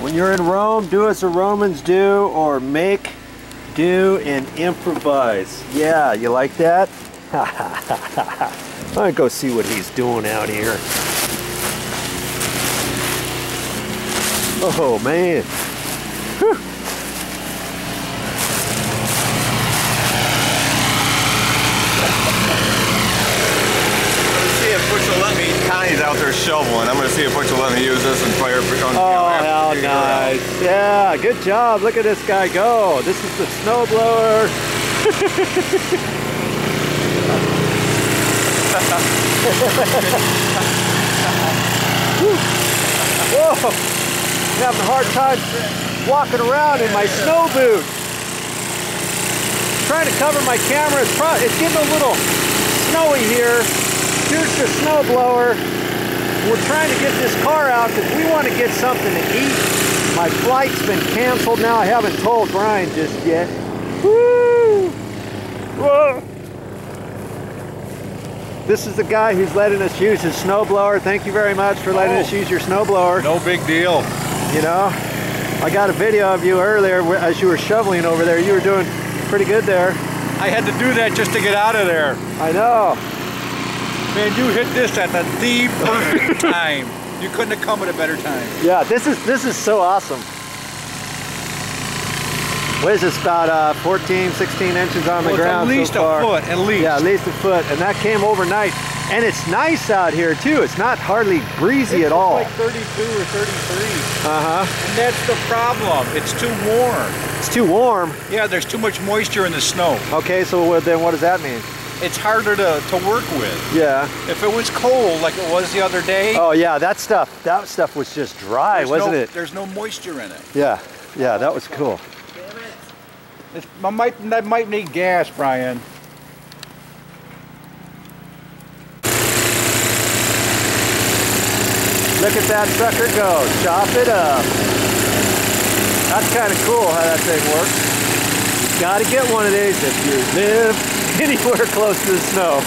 When you're in Rome, do as the Romans do, or make, do, and improvise. Yeah, you like that? I'm gonna go see what he's doing out here. Oh man. Whew. Connie's out there shoveling. I'm going to see if Butch will let me use this and fire on the Oh, how nice. Yeah, good job. Look at this guy go. This is the snowblower. Whoa. I'm having a hard time walking around in my snow boots. Trying to cover my camera. It's getting a little snowy here. Here's the snowblower. We're trying to get this car out because we want to get something to eat. My flight's been canceled now. I haven't told Brian just yet. Woo! Whoa! This is the guy who's letting us use his snowblower. Thank you very much for letting us use your snowblower. No big deal. You know, I got a video of you earlier as you were shoveling over there. You were doing pretty good there. I had to do that just to get out of there. I know. Man, you hit this at the perfect time. You couldn't have come at a better time. Yeah, this is so awesome. What is this, about 14, 16 inches on the ground at least so far? a foot, at least. Yeah, at least a foot, and that came overnight. And it's nice out here too. It's not hardly breezy at all. It's like 32 or 33. Uh-huh. And that's the problem. It's too warm. It's too warm? Yeah, there's too much moisture in the snow. Okay, so then what does that mean? It's harder to work with. Yeah. If it was cold like it was the other day. Oh yeah, that stuff was just dry, wasn't it? There's no moisture in it. Yeah, yeah, that was cool. That might need gas, Brian. Look at that sucker go, chop it up. That's kind of cool how that thing works. You gotta get one of these if you live anywhere close to the snow.